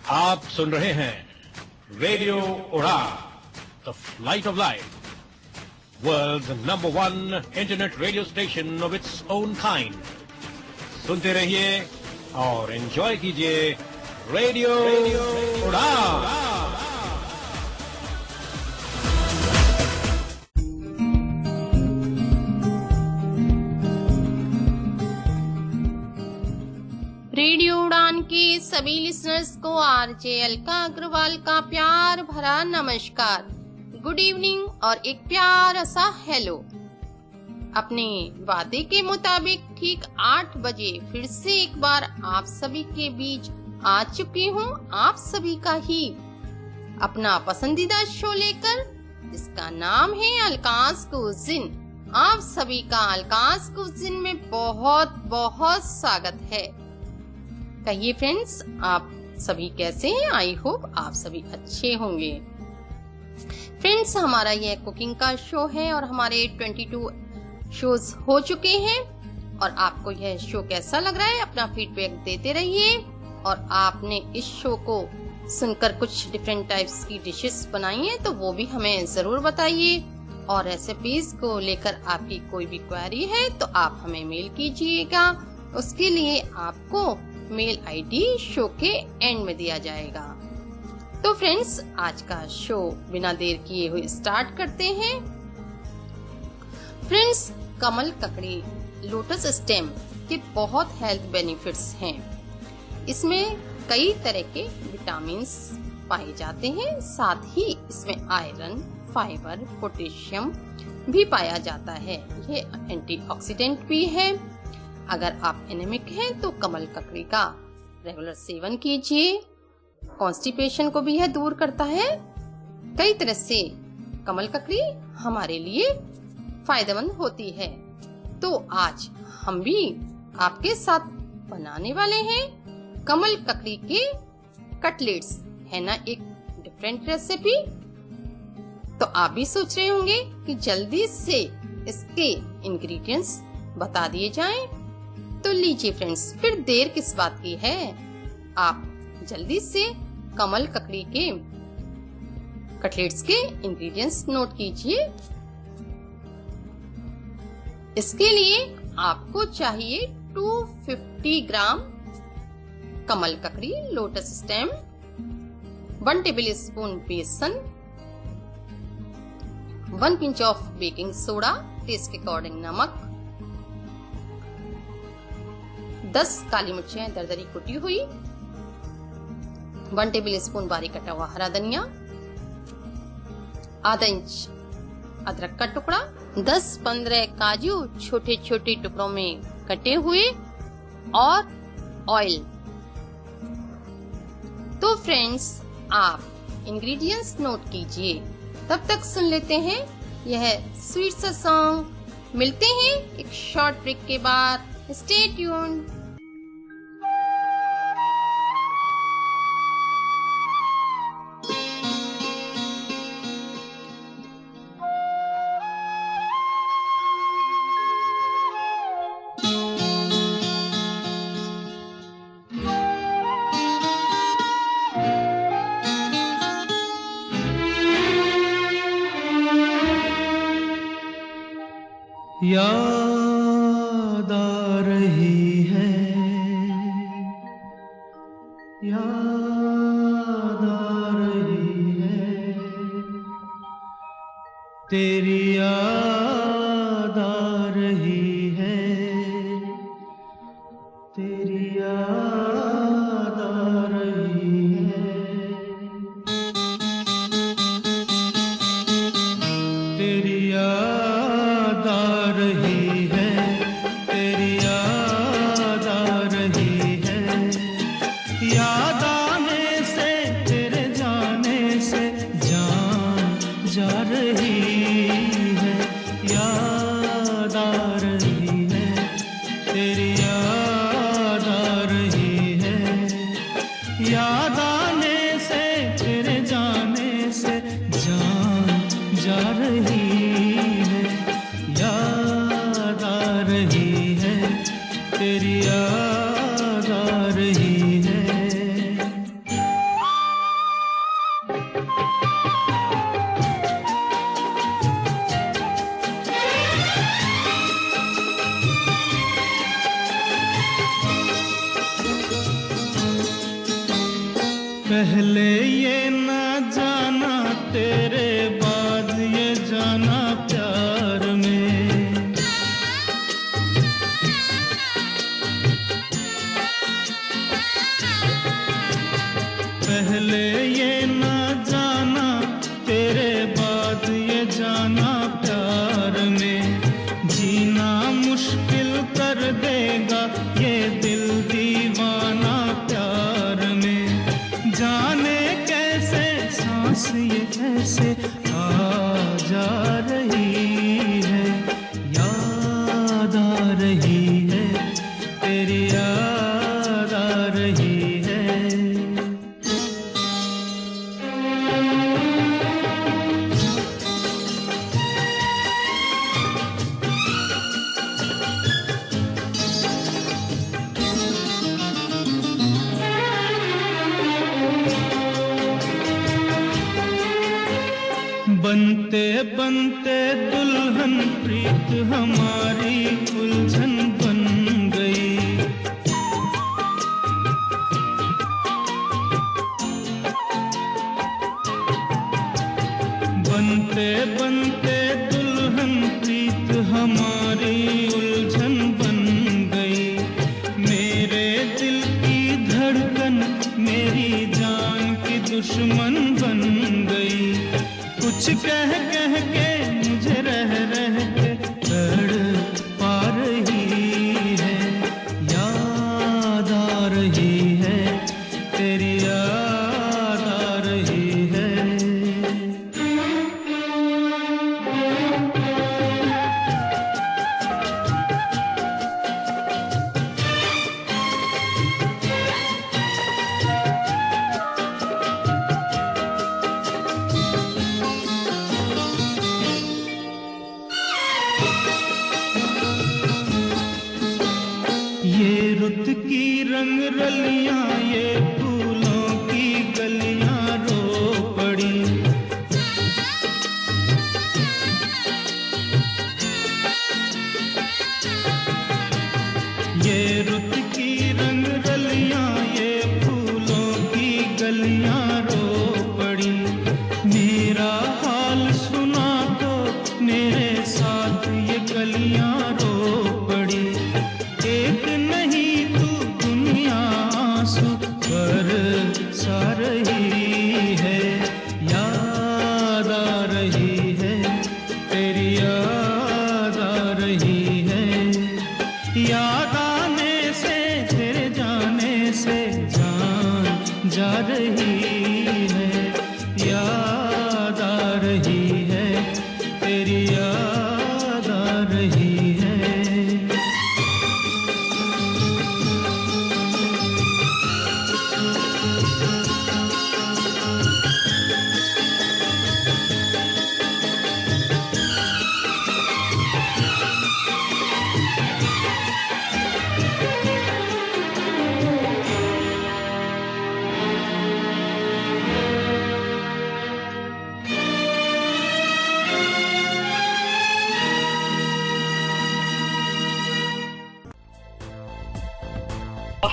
आप सुन रहे हैं radio Udaan, the flight of life, world's number 1 internet radio station of its own kind. सुनते रहिए और एंजॉय कीजिए रेडियो उड़ान। रेडियो उड़ान के सभी लिसनर्स को आरजे अलका अग्रवाल का प्यार भरा नमस्कार, गुड इवनिंग और एक प्यारा सा हेलो। अपने वादे के मुताबिक ठीक 8 बजे फिर से एक बार आप सभी के बीच आ चुकी हूँ, आप सभी का ही अपना पसंदीदा शो लेकर, जिसका नाम है अलकास कुज़िन। आप सभी का अलकास कुज़िन में बहुत बहुत स्वागत है। कहिए फ्रेंड्स, आप सभी कैसे हैं? आई होप आप सभी अच्छे होंगे। फ्रेंड्स, हमारा यह कुकिंग का शो है और हमारे 22 शोज हो चुके हैं। और आपको यह शो कैसा लग रहा है, अपना फीडबैक देते रहिए। और आपने इस शो को सुनकर कुछ डिफरेंट टाइप्स की डिशेस बनाई हैं तो वो भी हमें जरूर बताइए। और रेसिपीज को लेकर आपकी कोई भी क्वेरी है तो आप हमें मेल कीजिएगा। उसके लिए आपको मेल आईडी शो के एंड में दिया जाएगा। तो फ्रेंड्स, आज का शो बिना देर किए हुए स्टार्ट करते हैं। फ्रेंड्स, कमल ककड़ी लोटस स्टेम के बहुत हेल्थ बेनिफिट्स हैं। इसमें कई तरह के विटामिन्स पाए जाते हैं, साथ ही इसमें आयरन, फाइबर, पोटेशियम भी पाया जाता है। ये एंटीऑक्सीडेंट भी है। अगर आप एनेमिक हैं तो कमल ककड़ी का रेगुलर सेवन कीजिए। कॉन्स्टिपेशन को भी यह दूर करता है। कई तरह से कमल ककड़ी हमारे लिए फायदेमंद होती है। तो आज हम भी आपके साथ बनाने वाले हैं कमल ककड़ी के कटलेट्स। है ना एक डिफरेंट रेसिपी। तो आप भी सोच रहे होंगे कि जल्दी से इसके इंग्रेडिएंट्स बता दिए जाएं। तो लीजिए फ्रेंड्स, फिर देर किस बात की है, आप जल्दी से कमल ककड़ी के कटलेट्स के इंग्रेडिएंट्स नोट कीजिए। इसके लिए आपको चाहिए 250 ग्राम कमल ककड़ी लोटस स्टेम, 1 टेबल स्पून बेसन, 1 pinch of baking soda, taste के अकॉर्डिंग नमक, 10 काली मिर्चें दरदरी कुटी हुई, 1 टेबल स्पून बारीक कटा हुआ हरा धनिया, आधा इंच अदरक का टुकड़ा, 10-15 काजू छोटे छोटे टुकड़ों में कटे हुए और ऑयल। तो फ्रेंड्स, आप इंग्रेडिएंट्स नोट कीजिए। तब तक सुन लेते हैं यह स्वीट सा सॉन्ग। मिलते हैं एक शॉर्ट ब्रेक के बाद। Stay tuned. याद आ रही है, याद आ रही है, तेरी याद आ रही है, तेरी याद आ रही है, तेरी याद आ रही है, तेरी याद आ रही है, याद आने से तेरे जाने से जान जा रही है, याद आ रही है, तेरी याद आ रही है, याद आने से तेरे जाने से जान जा रही है, याद आ रही है, तेरी याद आ रही है। पहले ये ना जाना तेरे बाद ये जाना प्यार में। पहले ये ना जाना तेरे बाद ये जाना प्यार में। जीना मुश्किल कर देगा ये दिल दीवाना प्यार में। जाने कैसे सांस ये ऐसे आ जा रही है, याद आ रही है, तेरी याद आ रही है। बनते बनते दुल्हन प्रीत हमारी उलझन बन गई। बनते बनते दुल्हन प्रीत हमारी उलझन बन गई। मेरे दिल की धड़कन मेरी जान की दुश्मन बन गई। कुछ कह कह के मुझे रह रह के तड़पा रही है, याद आ रही है, तेरी याद आ रही है। ये रुत की रंग रलियां ये फूलों की गलियां रो पड़ी। ये रुत की रंग रलियां ये फूलों की गलियां रो पड़ी। मेरा हाल सुना तो मेरे साथ ये गलियां रो पड़ी। एक नहीं तू दुनिया आंसू बरसा रही है, याद आ रही है, तेरी याद आ रही है। याद आने से तेरे जाने से जान जा रही है, याद आ रही है, तेरी याद आ रही है।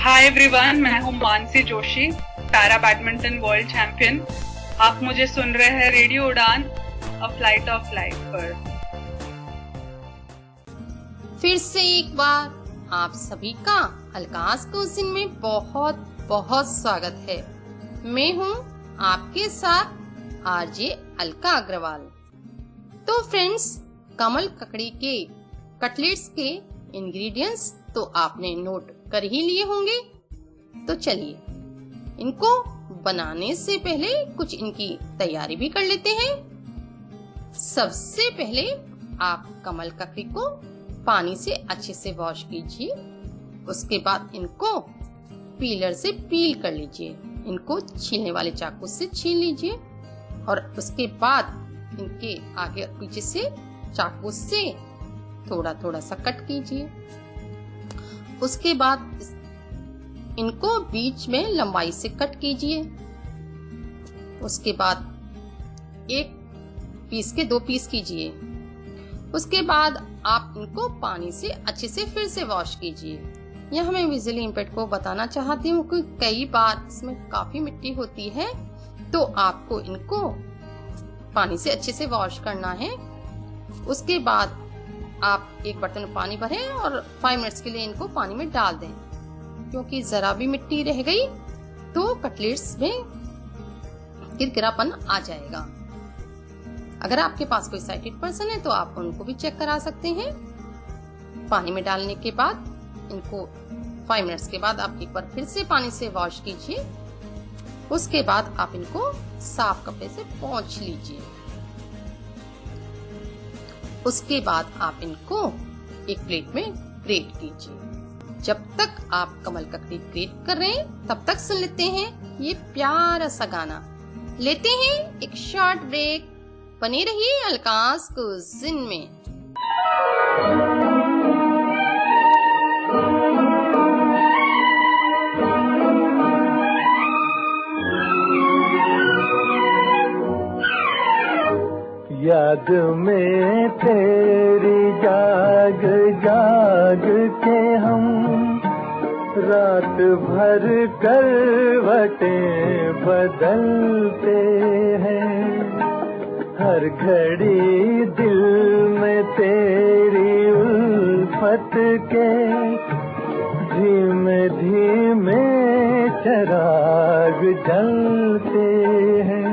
हाय एवरीवन, मैं हूं Mansi Joshi, para badminton world champion. आप मुझे सुन रहे हैं रेडियो उड़ान अ फ्लाइट ऑफ लाइफ पर। फिर से एक बार आप सभी का हलकास क्विज़ में बहुत बहुत स्वागत है। मैं हूं आपके साथ आरजे अलका अग्रवाल। तो फ्रेंड्स, कमल ककड़ी के कटलेट्स के इंग्रेडिएंट्स तो आपने नोट कर ही लिए होंगे। तो चलिए इनको बनाने से पहले कुछ इनकी तैयारी भी कर लेते हैं। सबसे पहले आप कमल ककड़ी को पानी से अच्छे से वॉश कीजिए। उसके बाद इनको पीलर से पील कर लीजिए। इनको छीलने वाले चाकू से छील लीजिए और उसके बाद इनके आगे और पीछे से चाकू से थोड़ा थोड़ा सा कट कीजिए। उसके बाद इनको बीच में लंबाई से कट कीजिए। उसके बाद एक पीस के 2 पीस कीजिए। उसके बाद आप इनको पानी से अच्छे से फिर से वॉश कीजिए। यहाँ मैं विजुअली इम्पैक्ट को बताना चाहती हूँ कि कई बार इसमें काफी मिट्टी होती है, तो आपको इनको पानी से अच्छे से वॉश करना है। उसके बाद आप एक बर्तन में पानी भरें और 5 मिनट्स के लिए इनको पानी में डाल दें, क्योंकि जरा भी मिट्टी रह गई तो कटलेट्स में किरकिरापन आ जाएगा। अगर आपके पास कोई साइटेड पर्सन है तो आप उनको भी चेक करा सकते हैं। पानी में डालने के बाद इनको 5 मिनट्स के बाद आप एक बार फिर से पानी से वॉश कीजिए। उसके बाद आप इनको साफ कपड़े से पोंछ लीजिए। उसके बाद आप इनको एक प्लेट में ग्रेट कीजिए। जब तक आप कमल ककड़ी ग्रेट कर रहे हैं तब तक सुन लेते हैं ये प्यारा सा गाना। लेते हैं एक शॉर्ट ब्रेक। बने रहिए अलकास कुज़िन में। याद में तेरी जाग जाग के हम रात भर करवटें बदलते हैं। हर घड़ी दिल में तेरी उल्फत के धीमे धीमे चिराग जलते हैं।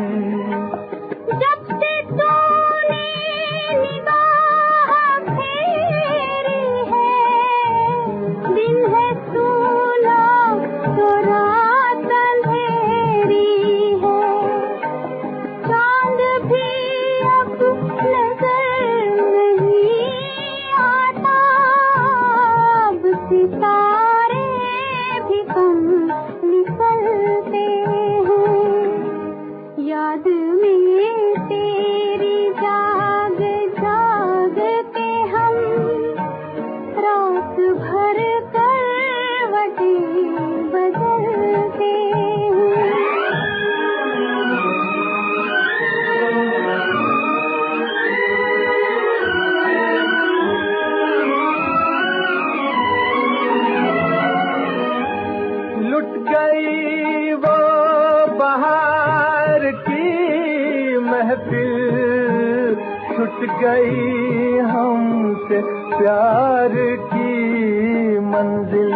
छूट गई हमसे प्यार की मंजिल।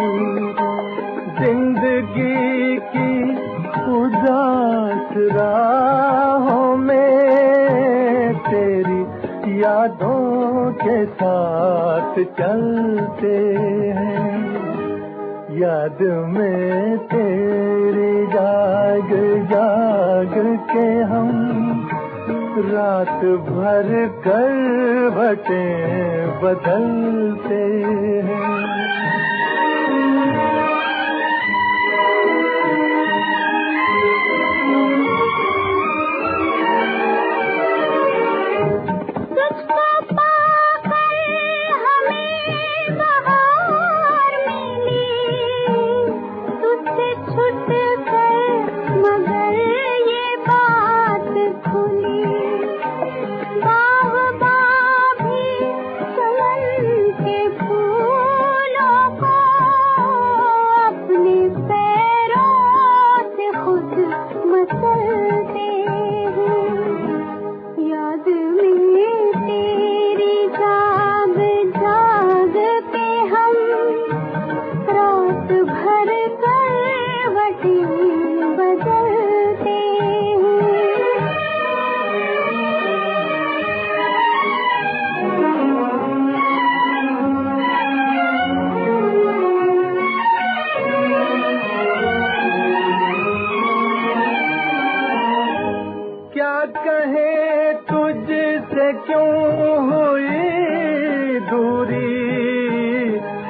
जिंदगी की उदास राहों में तेरी यादों के साथ चलते हैं। याद में तेरी जाग जाग के हम रात भर करवटें बदलते हैं।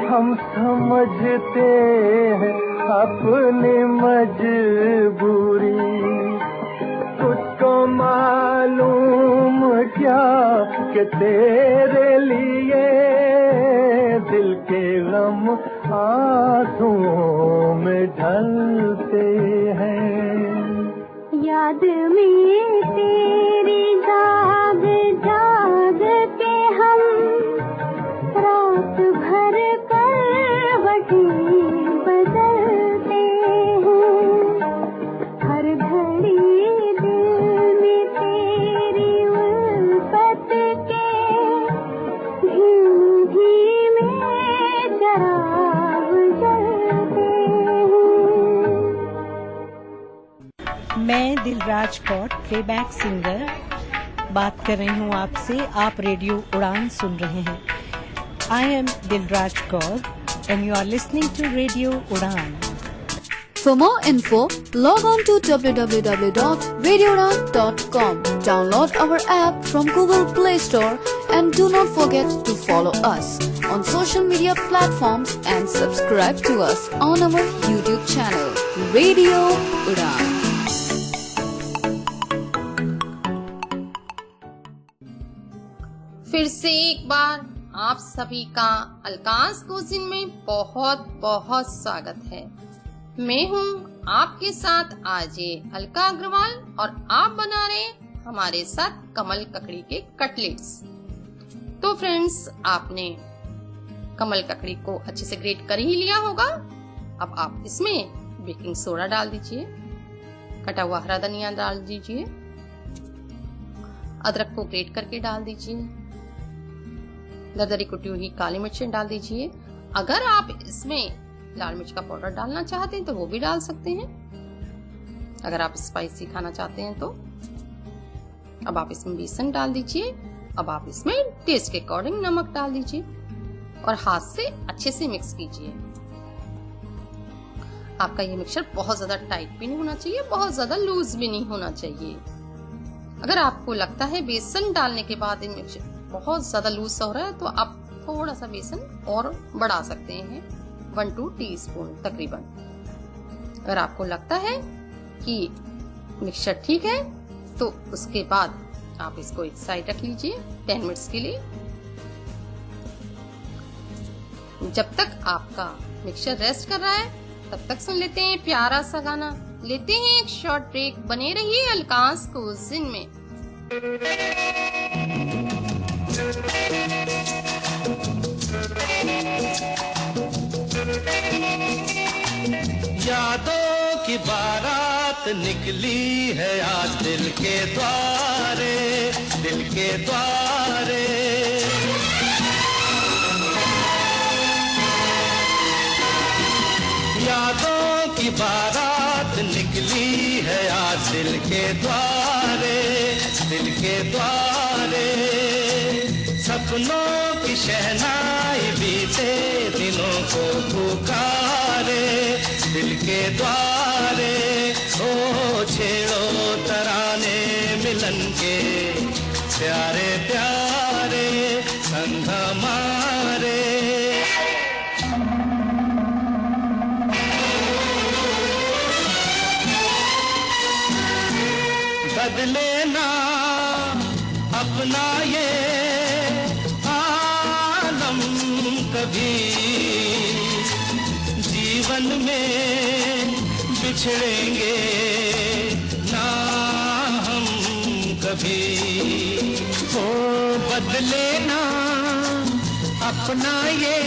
हम समझते हैं अपनी मजबूरी। तुझको मालूम क्या कि तेरे लिए दिल के गम आंसुओं में ढलते हैं। याद में तेरी जाग जाग के हम रात भर करवटें दिलराज कौर, प्लेबैक सिंगर, बात कर रही हूँ आपसे। आप रेडियो उड़ान सुन रहे हैं। I am Dilraj Kaur and you are listening to Radio Udan. For more info, log on to www.radioudan.com. Download our app from Google Play Store and do not forget to follow us on social media platforms and subscribe to us on our YouTube channel, Radio Udan. फिर से एक बार आप सभी का अलकास coaching में बहुत बहुत स्वागत है। मैं हूँ आपके साथ आरजे अलका अग्रवाल और आप बना रहे हमारे साथ कमल ककड़ी के कटलेट्स। तो फ्रेंड्स, आपने कमल ककड़ी को अच्छे से ग्रेट कर ही लिया होगा। अब आप इसमें बेकिंग सोडा डाल दीजिए, कटा हुआ हरा धनिया डाल दीजिए, अदरक को ग्रेट करके डाल दीजिए, दरदरी कुटी हुई काली मिर्चें डाल दीजिए। अगर आप इसमें लाल मिर्च का पाउडर डालना चाहते हैं तो वो भी डाल सकते हैं, अगर आप स्पाइसी खाना चाहते हैं तो। अब आप इसमें बेसन डाल दीजिए। अब आप इसमें टेस्ट के अकॉर्डिंग नमक डाल दीजिए और हाथ से अच्छे से मिक्स कीजिए। आपका ये मिक्सचर बहुत ज्यादा टाइट भी नहीं होना चाहिए, बहुत ज्यादा लूज भी नहीं होना चाहिए। अगर आपको लगता है बेसन डालने के बाद ये मिक्सचर बहुत ज्यादा लूज हो रहा है तो आप थोड़ा सा बेसन और बढ़ा सकते हैं, 1-2 टीस्पून तकरीबन। अगर आपको लगता है कि मिक्सचर ठीक है तो उसके बाद आप इसको एक साइड रख लीजिए 10 मिनट्स के लिए। जब तक आपका मिक्सचर रेस्ट कर रहा है तब तक सुन लेते हैं प्यारा सा गाना। लेते हैं एक शॉर्ट ब्रेक, बने रहिए अलकास कोचिंग में। यादों की बारात निकली है आज दिल के द्वारे, दिल के द्वारे। यादों की बारात निकली है आज दिल के द्वारे, दिल के द्वारे। सपनों की शहनाई बीते दिनों को पुकारे, दिल के द्वारे। ओ छेड़ो तराने मिलन के प्यारे प्यारे संग हमारे। बदले ना अपना ये आलम कभी, जीवन में बिछड़ेंगे ना हम कभी। ओ बदले ना अपना ये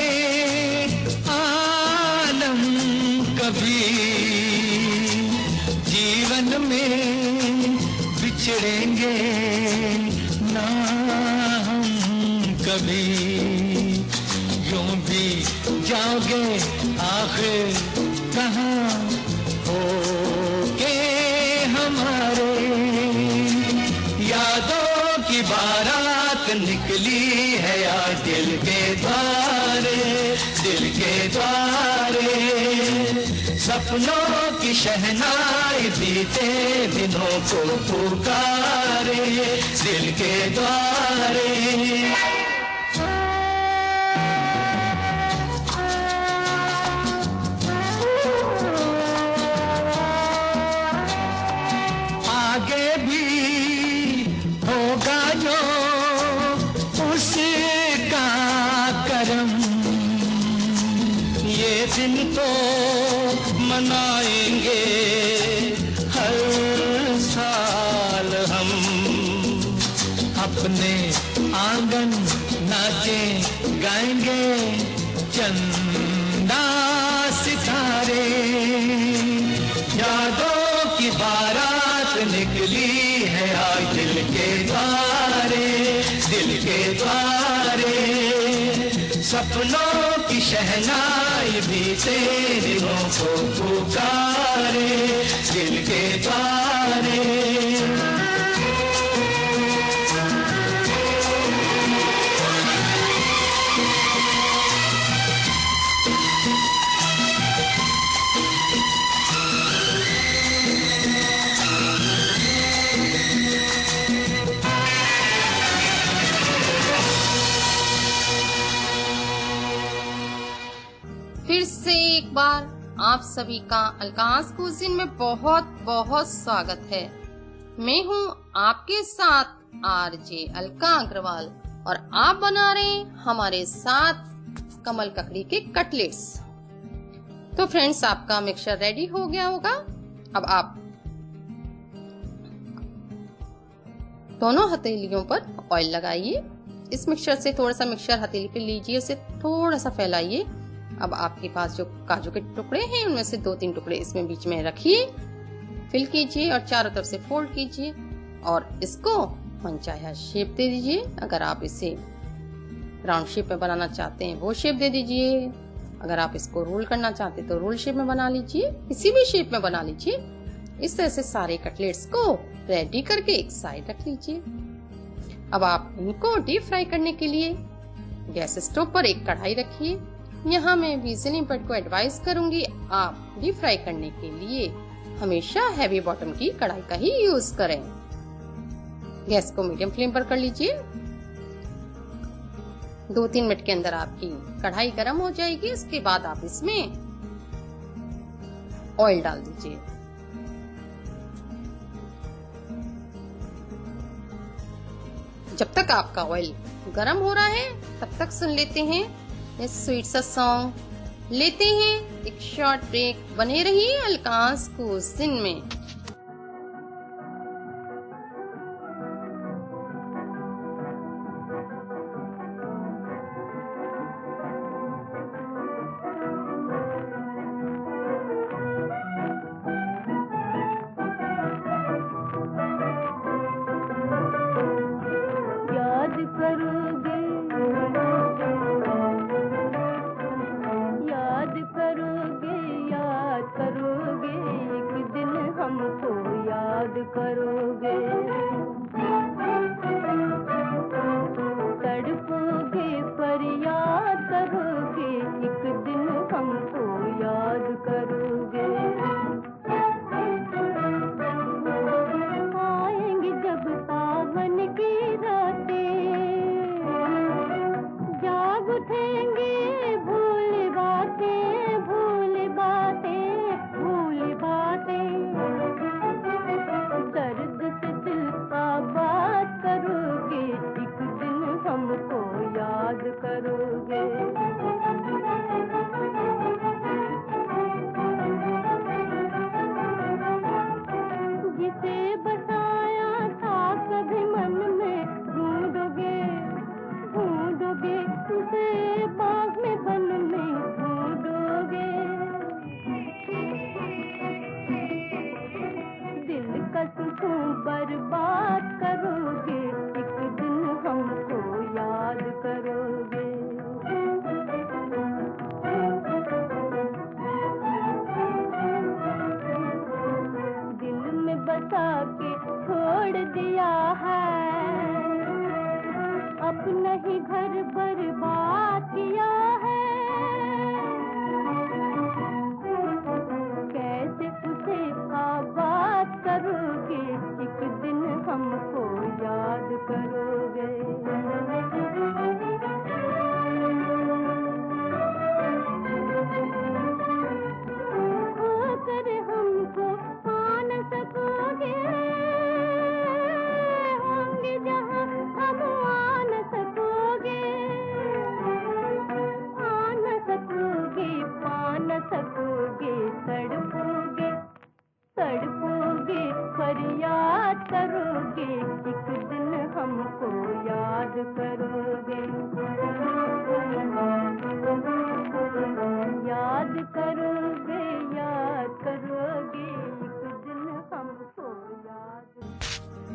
आलम कभी, जीवन में बिछड़ेंगे ना हम कभी। यूं भी जाओगे आखिर कहाँ होगे हमारे। यादों की बारात निकली है आज दिल के द्वारे, दिल के द्वारे। सपनों की शहनाई बीते दिनों को पुकारे, दिल के द्वारे। आगे भी होगा जो उसका करम, ये दिन तो मनाएंगे हर साल हम। अपने आंगन नाचे गाएंगे चंदा सितारे। यादों की बारात निकली है आज दिल के द्वारे, दिल के द्वारे। सपनों की शहनाई आई बीते दिलों को पुकारे दिल के द्वारे। फिर से एक बार आप सभी का अलकास कुजीन में बहुत बहुत स्वागत है। मैं हूँ आपके साथ आरजे अलका अग्रवाल और आप बना रहे हैं हमारे साथ कमल ककड़ी के कटलेट्स। तो फ्रेंड्स, आपका मिक्सचर रेडी हो गया होगा। अब आप दोनों हथेलियों पर ऑयल लगाइए। इस मिक्सचर से थोड़ा सा मिक्सचर हथेली पे लीजिए, उसे थोड़ा सा फैलाइए। अब आपके पास जो काजू के टुकड़े हैं उनमें से 2-3 टुकड़े इसमें बीच में रखिए, फिल कीजिए और चारों तरफ से फोल्ड कीजिए और इसको मनचाहा शेप दे दीजिए। अगर आप इसे राउंड शेप में बनाना चाहते हैं वो शेप दे दीजिए। अगर आप इसको रोल करना चाहते हैं तो रोल शेप में बना लीजिए, किसी भी शेप में बना लीजिए। इस तरह से सारे कटलेट्स को रेडी करके एक साइड रख लीजिए। अब आप इनको डीप फ्राई करने के लिए गैस स्टोव पर एक कढ़ाई रखिए। यहाँ मैं विजनिंग पट को एडवाइस करूंगी, आप डीप फ्राई करने के लिए हमेशा हैवी बॉटम की कढ़ाई का ही यूज करें। गैस को मीडियम फ्लेम पर कर लीजिए। 2-3 मिनट के अंदर आपकी कढ़ाई गर्म हो जाएगी। उसके बाद आप इसमें ऑयल डाल दीजिए। जब तक आपका ऑयल गर्म हो रहा है तब तक सुन लेते हैं इस स्वीट सा सॉन्ग। लेते हैं एक शॉर्ट ब्रेक। बने रहिए अलकास कुजीन में।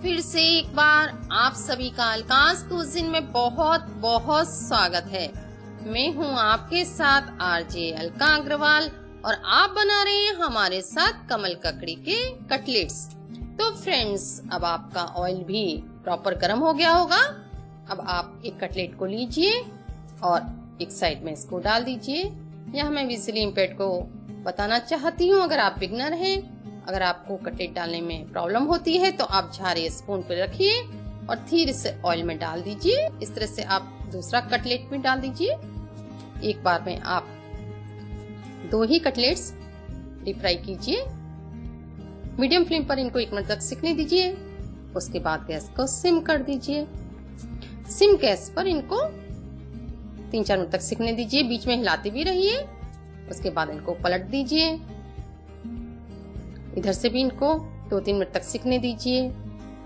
फिर से एक बार आप सभी का अलकास कुजीन में बहुत बहुत स्वागत है। मैं हूं आपके साथ आरजे अलका अग्रवाल और आप बना रहे हैं हमारे साथ कमल ककड़ी के कटलेट्स। तो फ्रेंड्स, अब आपका ऑयल भी प्रॉपर गर्म हो गया होगा। अब आप एक कटलेट को लीजिए और एक साइड में इसको डाल दीजिए। यह मैं विजिली इम्पेक्ट को बताना चाहती हूँ, अगर आप बिगनर हैं, अगर आपको कटलेट डालने में प्रॉब्लम होती है तो आप झारे स्पून पर रखिए और धीरे से ऑयल में डाल दीजिए। इस तरह से आप दूसरा कटलेट में डाल दीजिए। एक बार में आप 2 ही कटलेट्स डीप फ्राई कीजिए। मीडियम फ्लेम पर इनको 1 मिनट तक सिकने दीजिए। उसके बाद गैस को सिम कर दीजिए। सिम गैस पर इनको 3-4 मिनट तक सिकने दीजिए, बीच में हिलाते भी रहिए। उसके बाद इनको पलट दीजिए। इधर से भी इनको 2-3 मिनट तक सिकने दीजिए।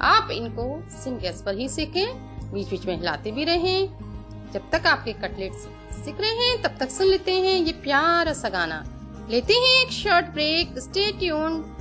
आप इनको सिम गैस पर ही सेकें, बीच बीच में हिलाते भी रहें। जब तक आपके कटलेट्स सिक रहे हैं तब तक सुन लेते हैं ये प्यारा सा गाना। लेते हैं एक शॉर्ट ब्रेक, स्टे ट्यून्ड।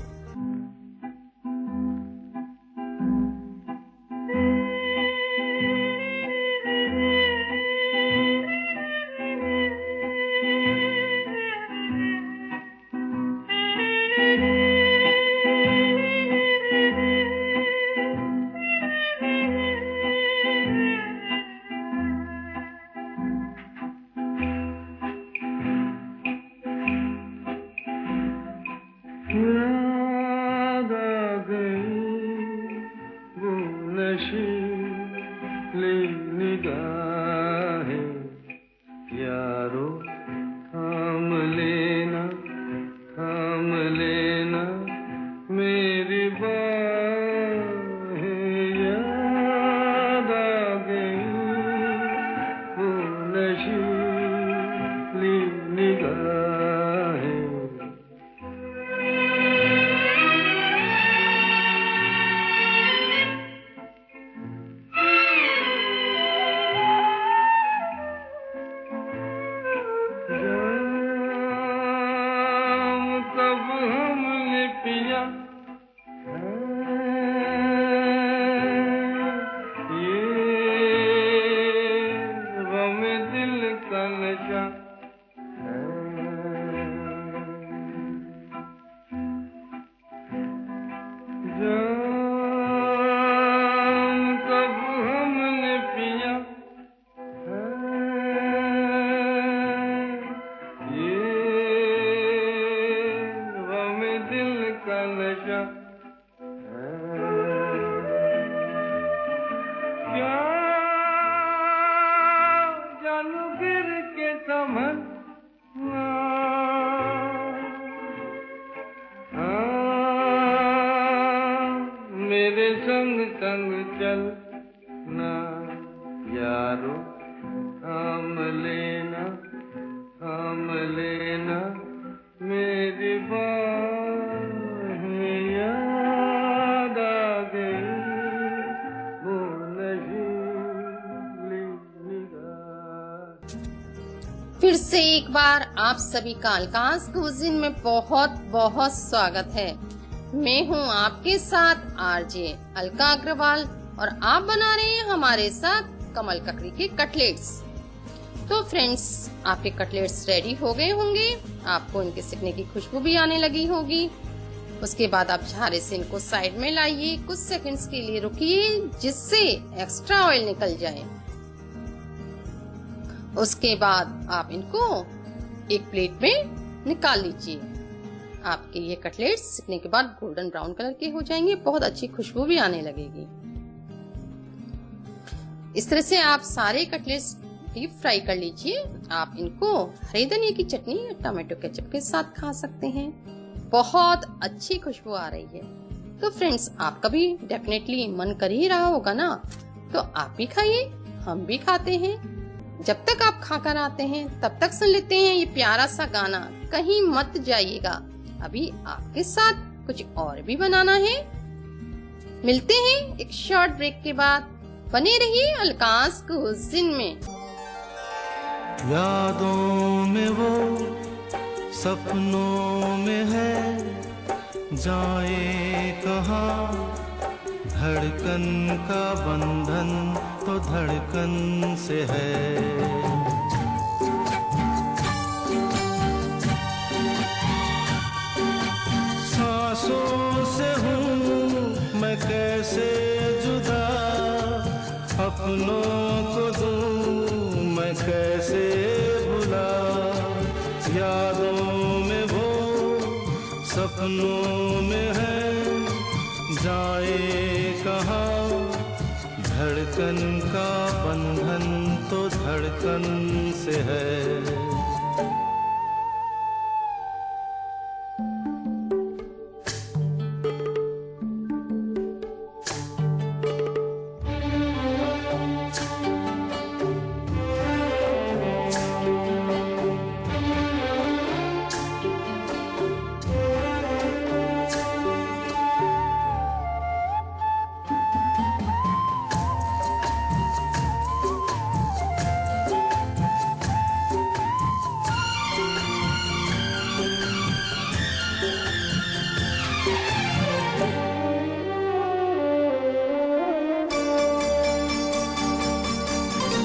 फिर से एक बार आप सभी का अलकास कुजिन में बहुत बहुत स्वागत है। मैं हूं आपके साथ आरजे अलका अग्रवाल और आप बना रहे हैं हमारे साथ कमल ककड़ी के कटलेट्स। तो फ्रेंड्स, आपके कटलेट्स रेडी हो गए होंगे। आपको इनके सिकने की खुशबू भी आने लगी होगी। उसके बाद आप झारे से इनको साइड में लाइए, कुछ सेकंड्स के लिए रुकिए जिससे एक्स्ट्रा ऑयल निकल जाए। उसके बाद आप इनको एक प्लेट में निकाल लीजिए। आपके ये कटलेट्स सिकने के बाद गोल्डन ब्राउन कलर के हो जाएंगे, बहुत अच्छी खुशबू भी आने लगेगी। इस तरह से आप सारे कटलेट्स डीप फ्राई कर लीजिए। आप इनको हरे धनिया की चटनी या टमाटो केचप के साथ खा सकते हैं। बहुत अच्छी खुशबू आ रही है। तो फ्रेंड्स, आपका भी डेफिनेटली मन कर ही रहा होगा ना, तो आप भी खाइए, हम भी खाते हैं। जब तक आप खाकर आते हैं तब तक सुन लेते हैं ये प्यारा सा गाना। कहीं मत जाइएगा, अभी आपके साथ कुछ और भी बनाना है। मिलते हैं एक शॉर्ट ब्रेक के बाद। बने रहिए अलकास कुजिन में। यादों में वो, सपनों में है, जाए कहाँ धड़कन का बंधन तो धड़कन से है। सपनों को दूं मैं कैसे भुला, यादों में वो सपनों में है, जाए कहाँ। धड़कन का बंधन तो धड़कन से है।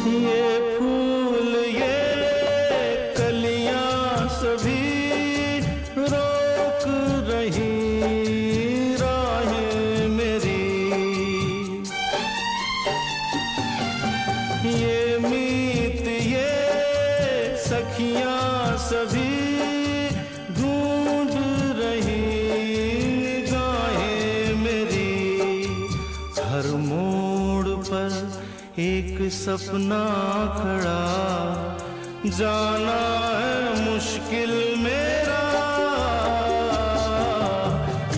ये फूल ये कलियां सभी रोक रही राहें मेरी, ये मीत ये सखियां सभी ढूंढ रही निगाहें मेरी। हर मोड़ पर एक सपना खड़ा, जाना है मुश्किल मेरा।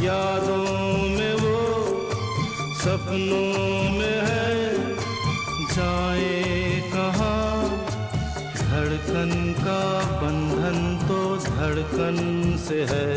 यादों में वो सपनों में है, जाए कहाँ। धड़कन का बंधन तो धड़कन से है।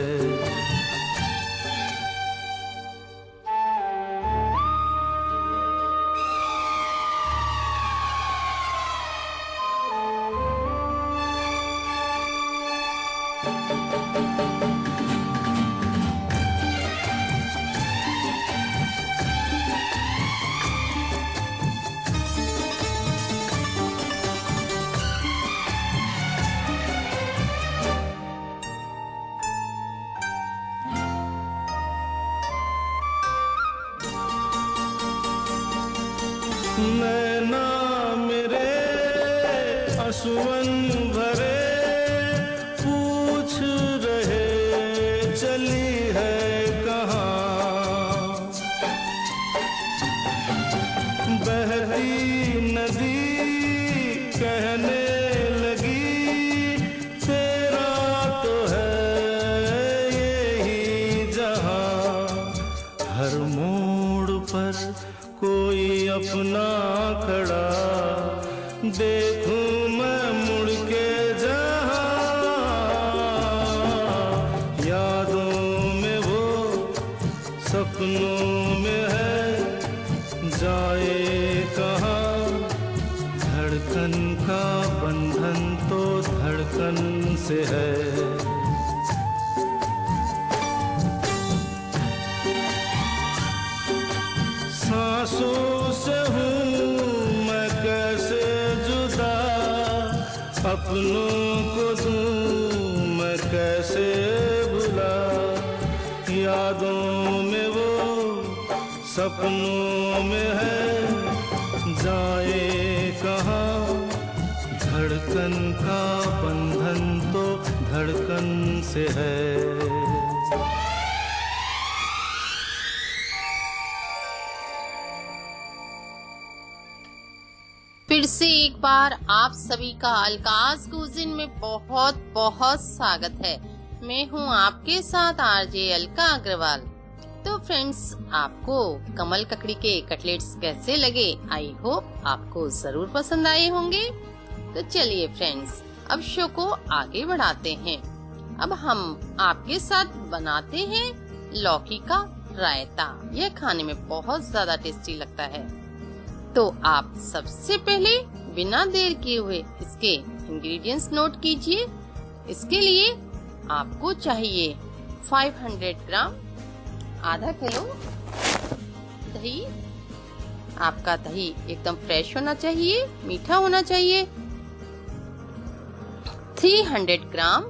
नैना मेरे असुवन भरे पूछ रहे चली है कहाँ। बहती नदी कहने लगी तेरा तो है यही जहाँ। हर मोड़ पर कोई अपना खड़ा, देखूं मैं मुड़ के जहाँ। यादों में वो सपनों में है, जाए कहाँ। धड़कन का बंधन तो धड़कन से है। सांसों से हूँ मैं कैसे जुदा, अपनों को दूं मैं कैसे भुला। यादों में वो सपनों में है, जाए कहाँ। धड़कन का बंधन तो धड़कन से है। फिर से एक बार आप सभी का अलकाज कुजिन में बहुत बहुत स्वागत है। मैं हूं आपके साथ आरजे अलका अग्रवाल। तो फ्रेंड्स, आपको कमल ककड़ी के कटलेट्स कैसे लगे? आई होप आपको जरूर पसंद आए होंगे। तो चलिए फ्रेंड्स, अब शो को आगे बढ़ाते हैं। अब हम आपके साथ बनाते हैं लौकी का रायता। यह खाने में बहुत ज्यादा टेस्टी लगता है। तो आप सबसे पहले बिना देर किए हुए इसके इंग्रेडिएंट्स नोट कीजिए। इसके लिए आपको चाहिए 500 ग्राम, आधा किलो दही। आपका दही एकदम फ्रेश होना चाहिए, मीठा होना चाहिए। 300 ग्राम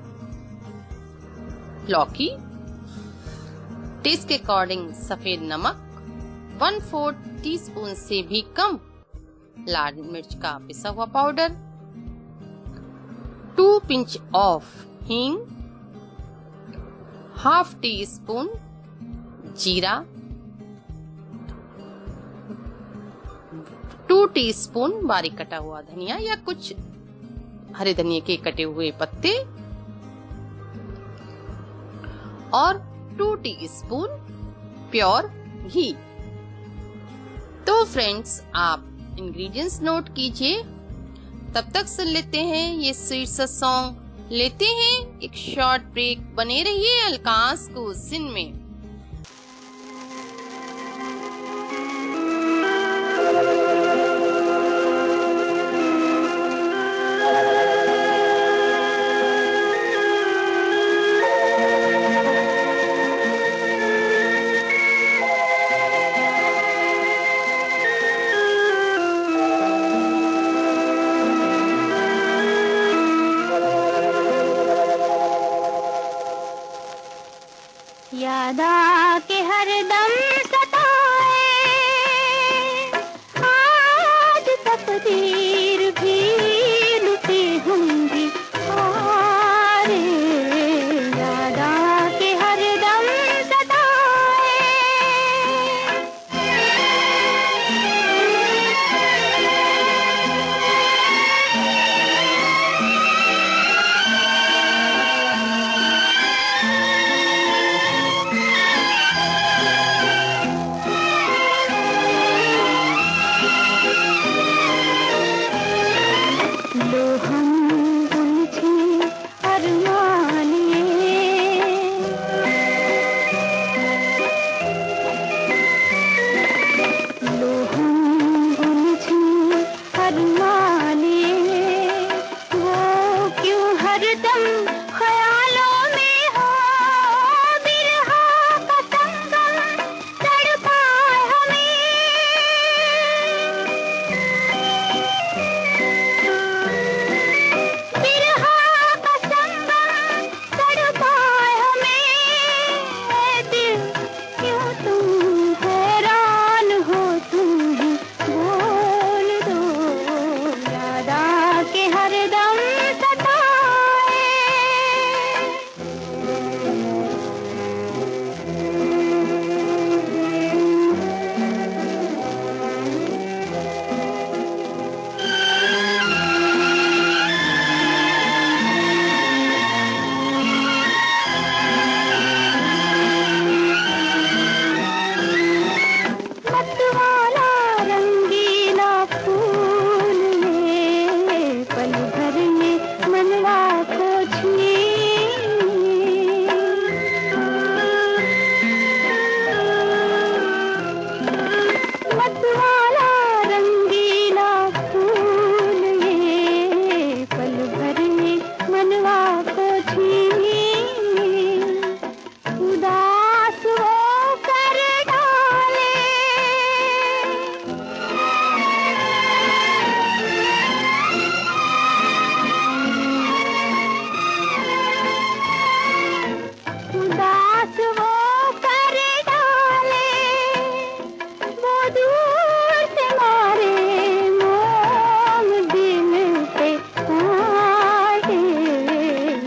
लौकी, टेस्ट के अकॉर्डिंग सफेद नमक, 1/4 टीस्पून से भी कम लाल मिर्च का पिसा हुआ पाउडर, 2 पिंच ऑफ हींग, हाफ टी स्पून जीरा, 2 टीस्पून बारीक कटा हुआ धनिया या कुछ हरे धनिया के कटे हुए पत्ते और 2 टीस्पून प्योर घी। तो फ्रेंड्स, आप इंग्रेडिएंट्स नोट कीजिए, तब तक सुन लेते हैं ये स्वीट सा सॉन्ग। लेते हैं एक शॉर्ट ब्रेक, बने रहिए अलकास कुजिन में। याद आके हरदम सताए, आज तकदीर भी लुटी होंगी हारे। याद आके हरदम सताए, लो हम उलझे अरमान ये, लो हम उलझे अरमान ये, वो क्यों हरदम ख्यालों में हो, बिरहा का संगम तड़पाए हमें। बिरहा का संगम तड़पाए हमें, ऐ दिल क्यों तुम हैरान हो, तुम ही बोल दो। याद आके हरदम सताए, मतवाला रंगीला फूल ये, पल भर में मनवा को छीन। मतवाला रंगीला फूल ये, पल भर में मनवा को छीन। उदास वो कर डाले, उदास वो कर डाले, वो दूर से मारे मोम दिल पे काटे।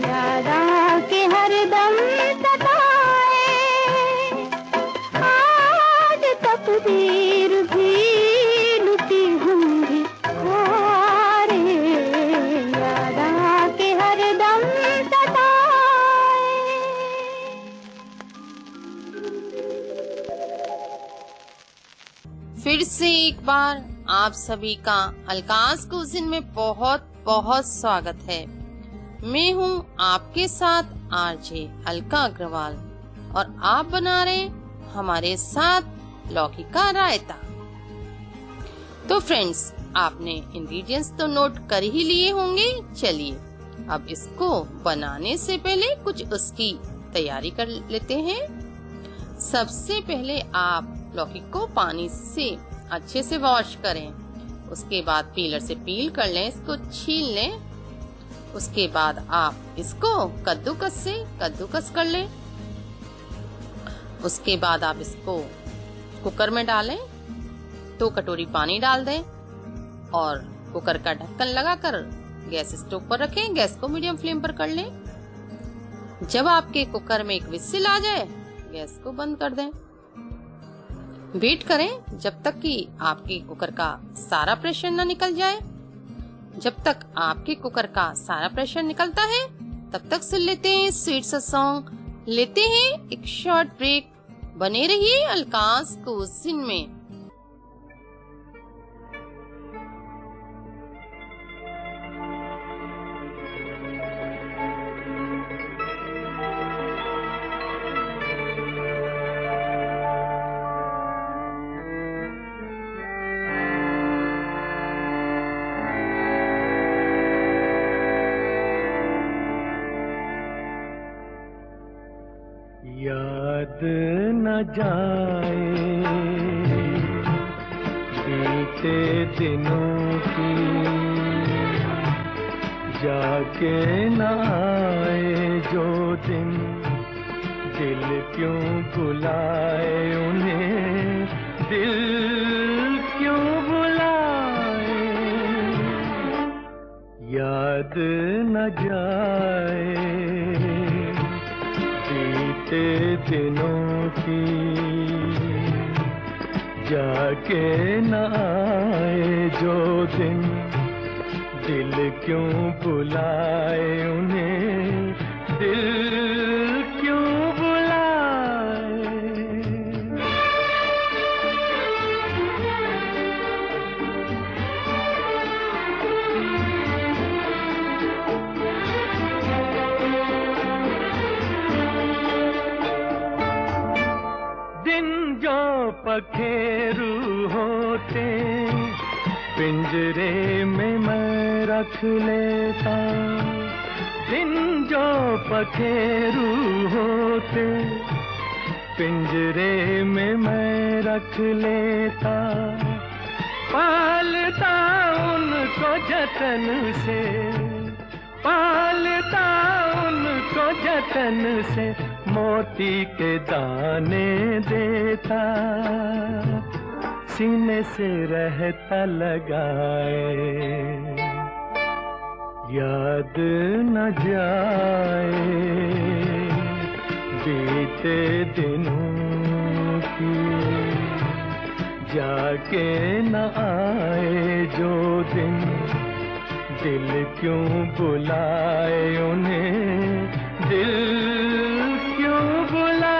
याद आके हरदम सताए, आज तकदीर भी लुटी होंगी हारे। याद आके हरदम सताए। फिर से एक बार आप सभी का अलकास कुजिन में बहुत बहुत स्वागत है। मैं हूँ आपके साथ आरजे अलका अग्रवाल और आप बना रहे हमारे साथ लौकी का रायता। तो फ्रेंड्स, आपने इंग्रेडिएंट्स तो नोट कर ही लिए होंगे। चलिए अब इसको बनाने से पहले कुछ उसकी तैयारी कर लेते हैं। सबसे पहले आप लौकी को पानी से अच्छे से वॉश करें, उसके बाद पीलर से पील कर लें, इसको छील लें। उसके बाद आप इसको कद्दूकस कर लें। उसके बाद आप इसको कुकर में डालें, 2 कटोरी पानी डाल दें। और कुकर का ढक्कन लगाकर गैस स्टोव पर रखें। गैस को मीडियम फ्लेम पर कर लें। जब आपके कुकर में एक विसिल आ जाए, गैस को बंद कर दें। वेट करें जब तक कि आपके कुकर का सारा प्रेशर न निकल जाए। जब तक आपके कुकर का सारा प्रेशर निकलता है, तब तक सुन लेते हैं स्वीट सा सॉन्ग। लेते हैं एक शॉर्ट ब्रेक। बने रहिए अलकास कुजिन में। याद न जाए बीते दिनों की, जाके न आए जो दिन, दिल क्यों बुलाए उन्हें, दिल क्यों बुलाए। याद न जाए बीते दिनों की, जाके न आए जो दिन, दिल क्यों बुलाए उन्हें, दिल क्यों बुलाए। पखेरू होते पिंजरे में मैं रख लेता, दिन जो पखेरू होते पिंजरे में मैं रख लेता, पालता उनको जतन से, पालता उनको जतन से, मोती के दाने देता, सीने से रहता लगाए। याद न जाए बीते दिनों की, जाके न आए जो दिन, दिल क्यों बुलाए उन्हें, दिल क्यों बुलाए।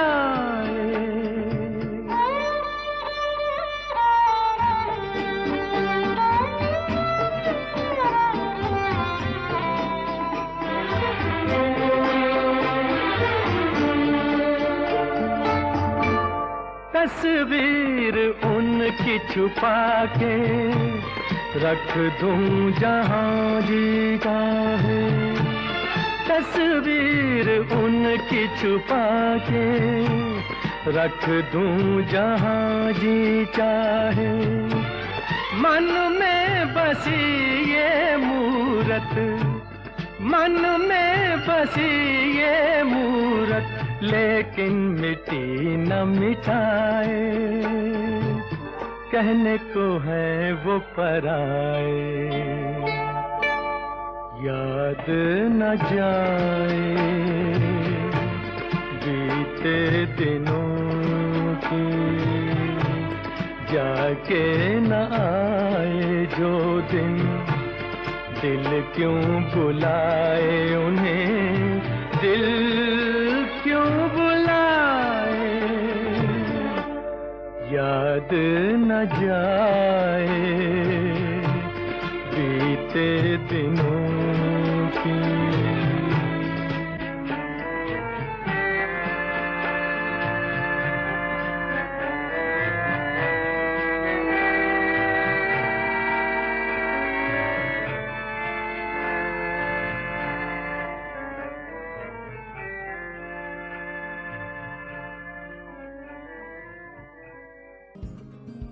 तस्वीर उनकी छुपा के रख दूं जहां जी चाहे, तस्वीर उनकी छुपा के रख दूं जहां जी चाहे, मन में बसी ये मूरत, मन में बसी ये मूरत, लेकिन मिटी न मिटाए, कहने को है वो पराए। याद न जाए बीते दिनों की, जाके न आए जो दिन, दिल क्यों बुलाए उन्हें, दिल क्यों बुलाए। याद न जाए बीते दिनों की।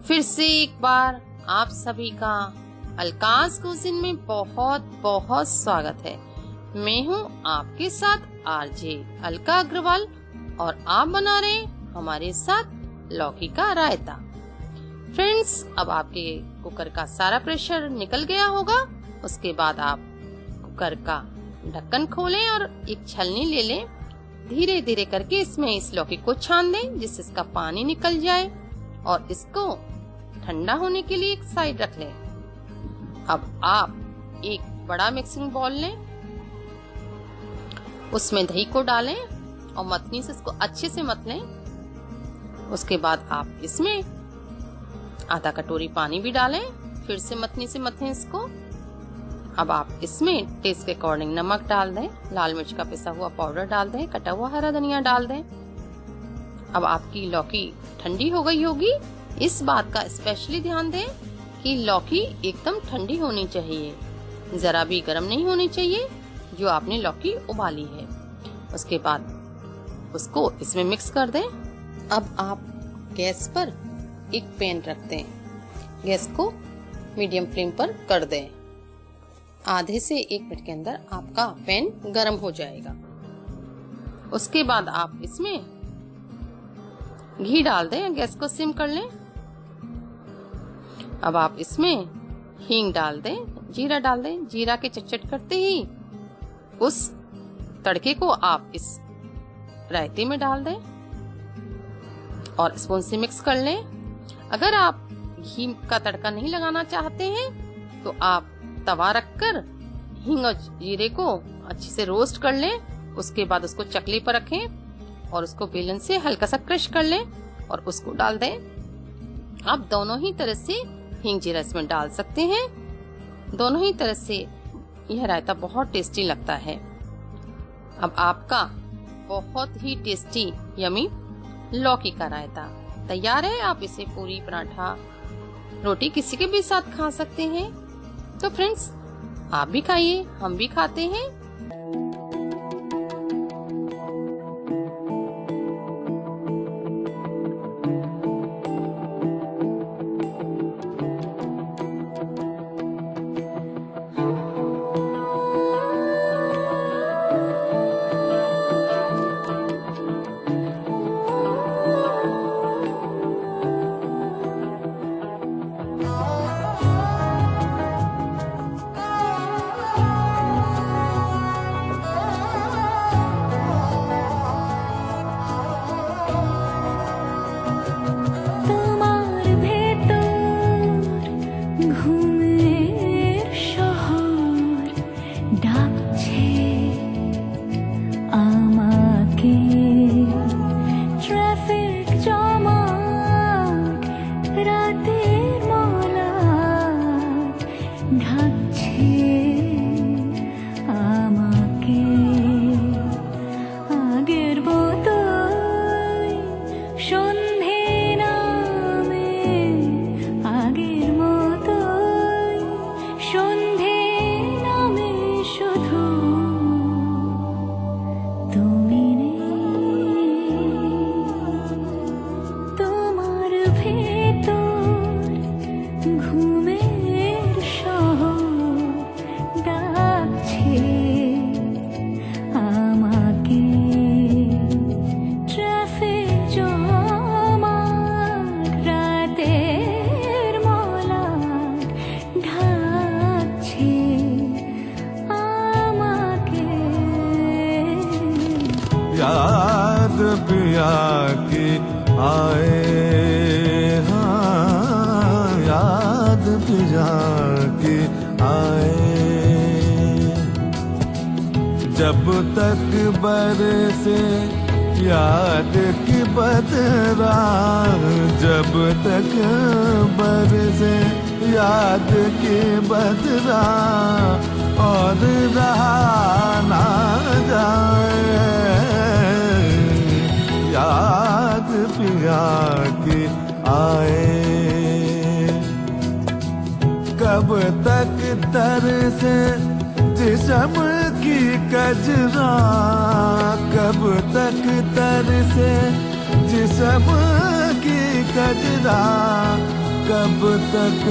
फिर से एक बार आप सभी का अलकास कुजिन में बहुत बहुत स्वागत है। मैं हूँ आपके साथ आरजे अलका अग्रवाल और आप बना रहे हमारे साथ लौकी का रायता। फ्रेंड्स, अब आपके कुकर का सारा प्रेशर निकल गया होगा। उसके बाद आप कुकर का ढक्कन खोलें और एक छलनी ले लें। धीरे धीरे करके इसमें इस लौकी को छान दें जिससे इसका पानी निकल जाए और इसको ठंडा होने के लिए एक साइड रख लें। अब आप एक बड़ा मिक्सिंग बाउल लें, उसमें दही को डालें और मथनी से इसको अच्छे से मथ लें। उसके बाद आप इसमें आधा कटोरी पानी भी डालें, फिर से मथनी से मथें इसको। अब आप इसमें टेस्ट के अकॉर्डिंग नमक डाल दें, लाल मिर्च का पिसा हुआ पाउडर डाल दें, कटा हुआ हरा धनिया डाल दें। अब आपकी लौकी ठंडी हो गई होगी। इस बात का स्पेशली ध्यान दें कि लौकी एकदम ठंडी होनी चाहिए, जरा भी गर्म नहीं होनी चाहिए जो आपने लौकी उबाली है। उसके बाद उसको इसमें मिक्स कर दें। अब आप गैस पर एक पैन रख दें, गैस को मीडियम फ्लेम पर कर दें। आधे से 1 मिनट के अंदर आपका पैन गर्म हो जाएगा। उसके बाद आप इसमें घी डाल दें, गैस को सिम कर लें। अब आप इसमें हींग डाल दें, जीरा डाल दें। जीरा के चटचट करते ही उस तड़के को आप इस रायते में डाल दें और स्पून से मिक्स कर लें। अगर आप घी का तड़का नहीं लगाना चाहते हैं तो आप तवा रखकर हींग और जीरे को अच्छे से रोस्ट कर लें। उसके बाद उसको चकले पर रखें और उसको बेलन से हल्का सा क्रश कर लें और उसको डाल दें। आप दोनों ही तरह से हींग जीरा इसमें डाल सकते हैं। दोनों ही तरह से यह रायता बहुत टेस्टी लगता है। अब आपका बहुत ही टेस्टी यमी लौकी का रायता तैयार है। आप इसे पूरी, पराठा, रोटी किसी के भी साथ खा सकते हैं। तो फ्रेंड्स, आप भी खाइए, हम भी खाते हैं। याद पिया की आए, हाँ याद पिया की आए। जब तक बरसे याद की बदरा, जब तक बरसे याद की बदरा और रहा ना जाए। याद पिया की आए। कब तक तरसे जिस्म की कजरा, कब तक तरसे जिस्म की कजरा, कब तक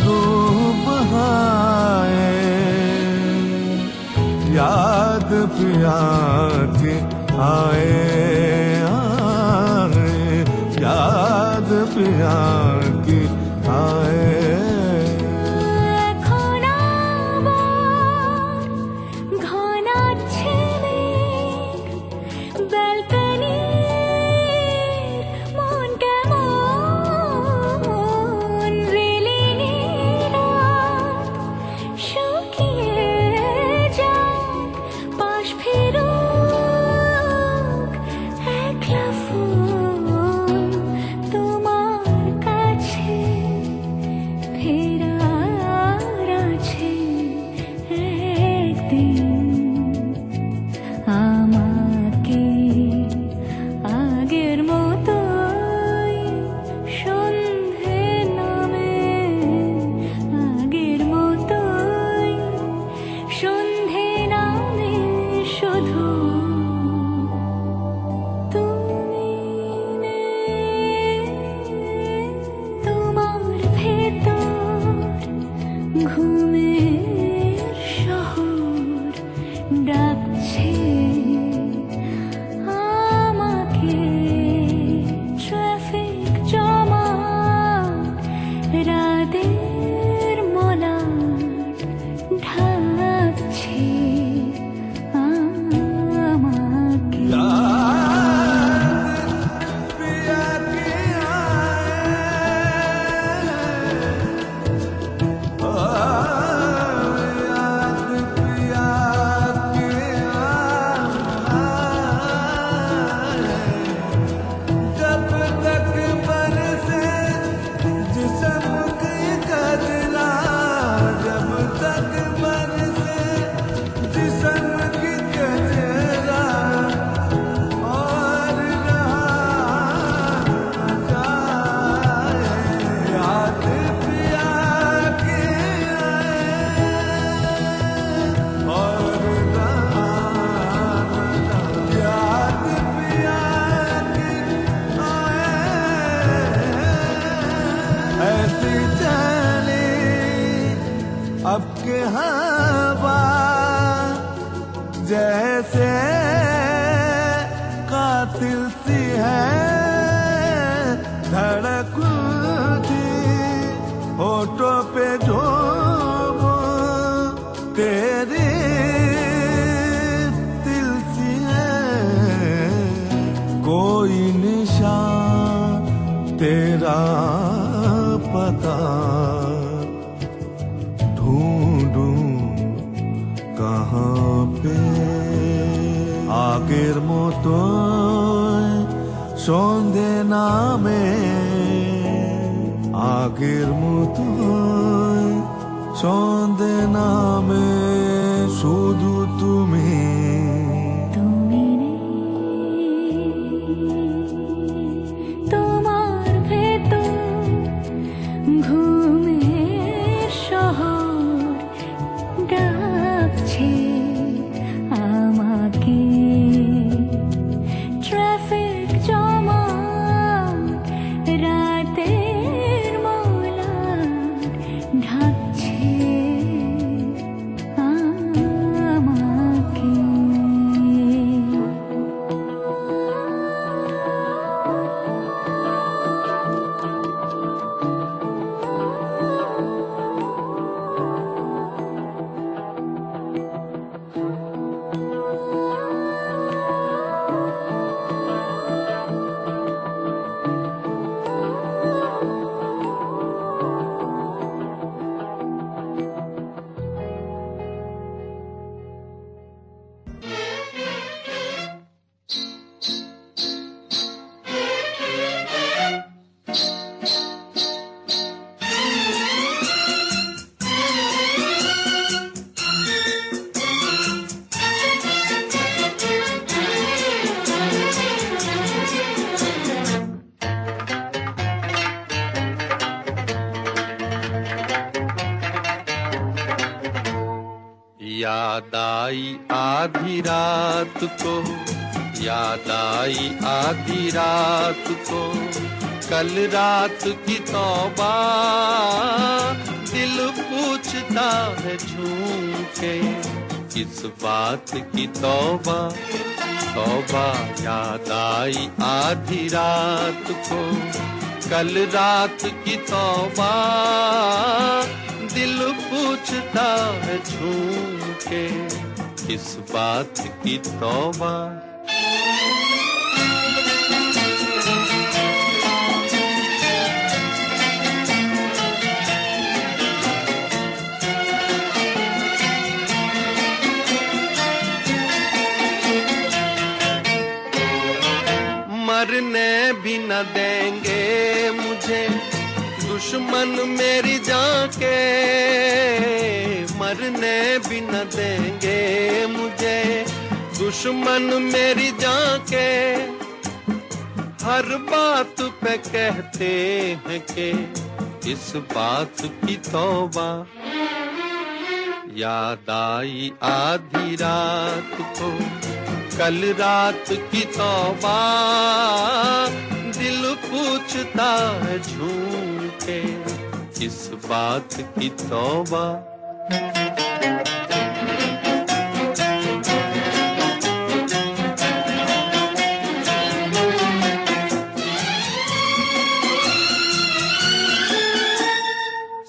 रूह बहाए। याद पिया की आए, याद पिया की हवा जैसे कातिल सी है धड़कती होठों पे जो तेरी दिल सी है कोई निशान तेरा पता ढूंढूं कहाँ पे আগের মতো সন্ধে নামে আগের মতো সন্ধে নামে শুধু তুমি তোমার ভেতর ঘুমের শহর ডাকছে আমাকে ট্রাফিক জমা রাতের মোলা ঢাকছে আমাকে याद आई आधी रात को, याद आई आधी रात को, कल रात की तौबा दिल पूछता है झूम के, किस बात की तौबा तौबा। याद आई आधी रात को, कल रात की तौबा दिल पूछता है झूम के, किस बात की तौबा। मरने भी न देंगे मुझे दुश्मन मेरी जान के, मरने भी न देंगे मुझे दुश्मन मेरी जान के। हर बात पे कहते हैं कि इस बात की तौबा। याद आई आधी रात को, कल रात की तौबा दिल पूछता है झूम के, किस बात की तौबा।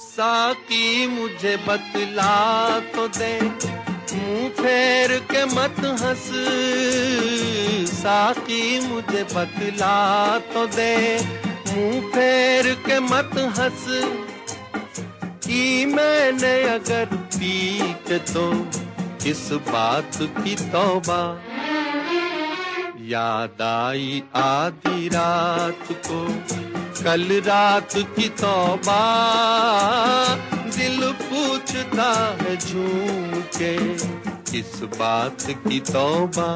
साकी मुझे बतला तो दे, मुंह फेर के मत हंस। साकी मुझे बतला तो दे, मुंह फेर के मत हंस। कि मैंने अगर पी के तो किस बात की तौबा। याद आई आधी रात को, कल रात की तौबा दिल पूछता है झूम के, किस बात की तौबा।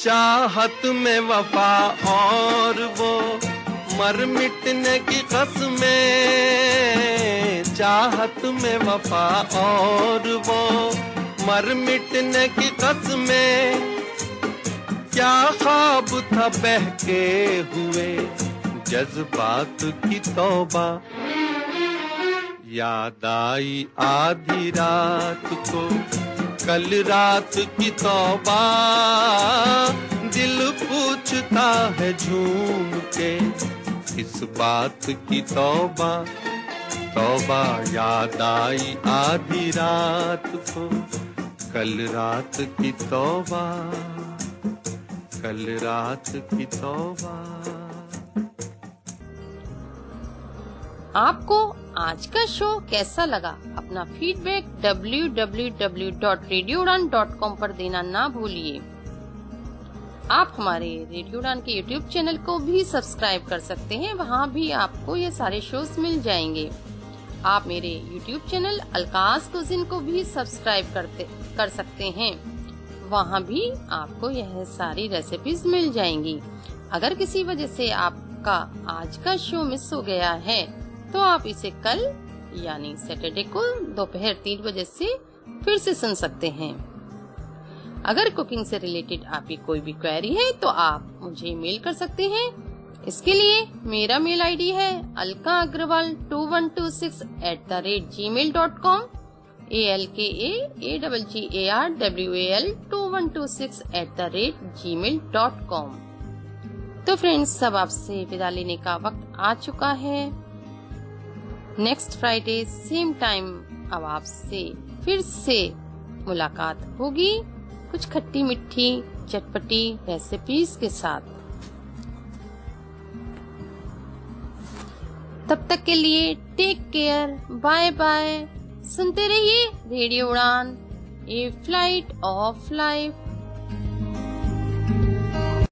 चाहत में वफा और वो मर मिटने की कसमें, चाहत में वफा और वो मर मिटने की कसमें, क्या ख्वाब था बहके हुए जज्बात की तौबा। याद आई आधी रात को कल रात की तौबा, दिल पूछता है झूम के किस बात की तौबा। तौबा याद आई आधी रात को कल रात की तौबा, कल रात की तौबा। आपको आज का शो कैसा लगा? अपना फीडबैक www.radioudan.com पर देना ना भूलिए। आप हमारे रेडियो उड़ान के YouTube चैनल को भी सब्सक्राइब कर सकते हैं, वहाँ भी आपको ये सारे शोज मिल जाएंगे। आप मेरे YouTube चैनल अलकास कुजिन को भी सब्सक्राइब कर सकते हैं, वहाँ भी आपको यह सारी रेसिपीज मिल जाएंगी। अगर किसी वजह से आपका आज का शो मिस हो गया है तो आप इसे कल यानी सैटरडे को दोपहर 3 बजे से फिर से सुन सकते हैं। अगर कुकिंग से रिलेटेड आपकी कोई भी क्वेरी है तो आप मुझे मेल कर सकते हैं। इसके लिए मेरा मेल आईडी है alka2126@gmail.com, alkagrawal2126@gmail.com। तो फ्रेंड्स, सब आपसे विदा लेने का वक्त आ चुका है। नेक्स्ट फ्राइडे सेम टाइम अब आपसे फिर से मुलाकात होगी कुछ खट्टी मिट्ठी चटपटी रेसिपीज के साथ। तब तक के लिए टेक केयर, बाय बाय। सुनते रहिए रेडियो उड़ान, ए फ्लाइट ऑफ लाइफ।